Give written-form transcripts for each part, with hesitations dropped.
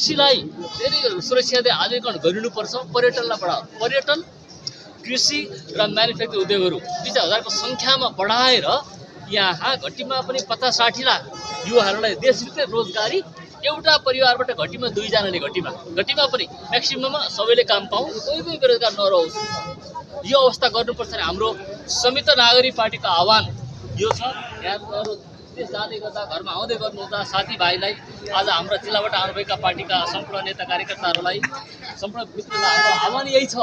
कृषिलाई धेरै सुरक्षा दिए आधुनिकीकरण गरिनुपर्छ, पर्यटनलाई बढाऊ। पर्यटन, कृषि र म्यानुफ्याक्चर उद्योगहरू 20,000 को सङ्ख्यामा बढाएर यहाँ घटीमा पनि 50-60 लाख युवाहरूलाई देशभित्रै रोजगारी, एउटा परिवारबाट घटीमा 2 जनाले घटीमा पनि म्याक्सिमममा सबैले काम पाऊ, कोही बेरोजगार नरहोस्। यो अवस्था गर्नुपर्छ। हाम्रो संयुक्त नागरिक पार्टीको आह्वान यो छ। यहाँहरू देश जाँदै गर्दा, घरमा आउँदै गर्नुहुँदा साथीभाइलाई, आज हाम्रा जिल्लाबाट आउनुभएका पार्टीका सम्पूर्ण नेता कार्यकर्ताहरूलाई, सम्पूर्ण मित्रलाई हाम्रो आह्वान यही छ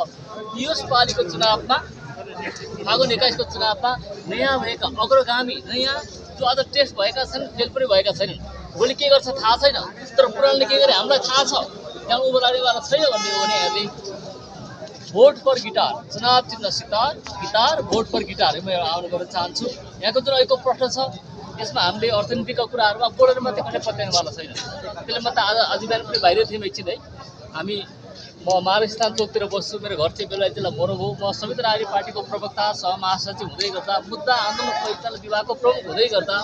कि यस पालिको चुनावमा, फागुन 21 को चुनावमा नयाँ भएका अग्रगामी, नयाँ जो आज टेस्ट भएका छन्, फेल पनि भएका छैनन्, भोलि के गर्छ थाहा छैन, तर पुरानले के गरे हामीलाई थाहा छ, त्यहाँ उँभो लाग्नेवाला छैन भन्ने हो भने यहाँले भोट फर गिटार, चुनाव चिन्ह sitar, guitar vote for guitar म आउनु गर्न चाहन्छु। यहाँको जुन अहिलेको प्रश्न छ यसमा हामीले अर्थनीतिका कुराहरूमा बोलेर मात्रै कहिले पत्याउनुवाला छैन। त्यसले म त आज बिहान पनि बाहिर थिएँ एकछिन है। म महाराष्ट्र चौकतिर बस्छु, मेरो घर चाहिँ बेलायत जिल्ला मोरङ हो। म संयुक्त नागरिक पार्टीको प्रवक्ता, सहमहासचिव हुँदै गर्दा, मुद्दा आन्दोलन परिचालन विभागको प्रमुख हुँदै गर्दा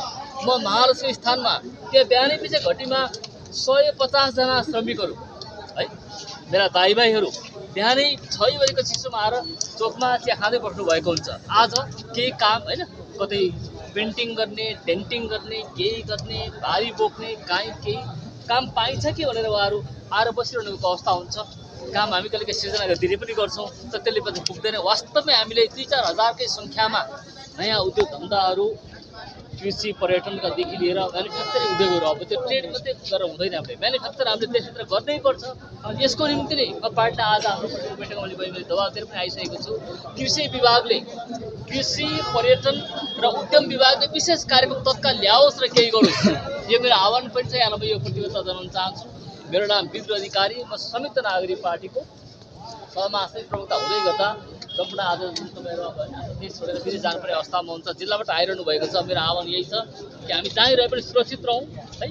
म महालक्ष्मी स्थानमा त्यहाँ बिहानै पछि घटीमा 150 जना श्रमिकहरू है, मेरा दाइभाइहरू बिहानै 6 बजेको चिसोमा आएर चोकमा चिया खाँदै बस्नु भएको हुन्छ। आज केही काम होइन, कतै पेन्टिङ गर्ने, डेन्टिङ गर्ने, केही गर्ने, भारी बोक्ने, केही काम पाइन्छ कि भनेर उहाँहरू आएर बसिरहनुको अवस्था हुन्छ। काम हामी कहिलेकाहीँ सिर्जना गरिदिने पनि गर्छौँ, तर त्यसले पनि पुग्दैन। वास्तवमै हामीले 3-4 हजारकै सङ्ख्यामा नयाँ उद्योग धन्दाहरू, कृषि पर्यटनकादेखि लिएर म्यानुफ्याक्चरिङ उद्योगहरू, अब त्यो ट्रेड मात्रै गरेर हुँदैन। हामीले म्यानुफ्याक्चर हामीले देशभित्र गर्नै पर्छ। यसको निम्ति नै म पार्टीलाई आज हाम्रो बैठकमा मैले दबाब दिएर पनि आइसकेको छु। कृषि विभागले, कृषि पर्यटन र उद्यम विभागले विशेष कार्यक्रम तत्काल ल्याओस् र केही गरोस्। यो मेरो आह्वान पनि छ। यहाँलाई म यो प्रतिबद्धता जनाउन चाहन्छु। मेरो नाम विद्रोह अधिकारी, म संयुक्त नागरिक पार्टीको सहमहासचिव प्रवक्ता हुँदै गर्दा सम्पूर्ण आज जुन तपाईँहरू देश छोडेर विदेश जानुपर्ने अवस्थामा हुन्छ, जिल्लाबाट आइरहनु भएको छ। मेरो आह्वान यही छ कि हामी जहीँ रहे पनि सुरक्षित रहौँ है,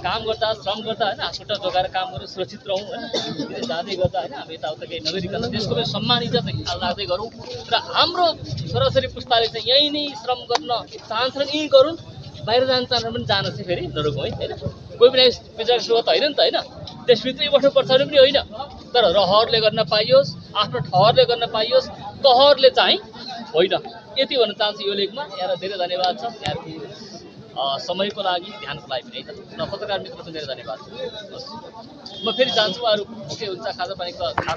काम गर्दा, श्रम गर्दा होइन, हातखुट्टा जोगाएर काम गरेर सुरक्षित रहौँ होइन, विदेश जाँदै गर्दा होइन, हामी यताउता केही नगरिकन देशको पनि सम्मान इज्जत ख्याल राख्दै गरौँ। र हाम्रो छोराछोरी पुस्ताले चाहिँ यहीँ नै श्रम गर्न चाहन्छन्, यहीँ गरून्, बाहिर जान चाहन्छन् पनि जान चाहिँ फेरि नरोकौँ है। कोही पनि विचार सुरुवात होइन नि त होइन, देशभित्रै बस्नुपर्छ भने पनि होइन, तर रहरले गर्न पाइयोस्, आफ्नो ठहरले गर्न पाइयोस्, कहरले चाहिँ होइन। यति भन्न चाहन्छु यो लेखमा। यहाँ धेरै धन्यवाद छ यहाँको समयको लागि, ध्यानको लागि पनि है त। र पत्रकार मित्रको धेरै धन्यवाद। म फेरि जान्छु, उहाँहरू ओके हुन्छ, खाजा पानीको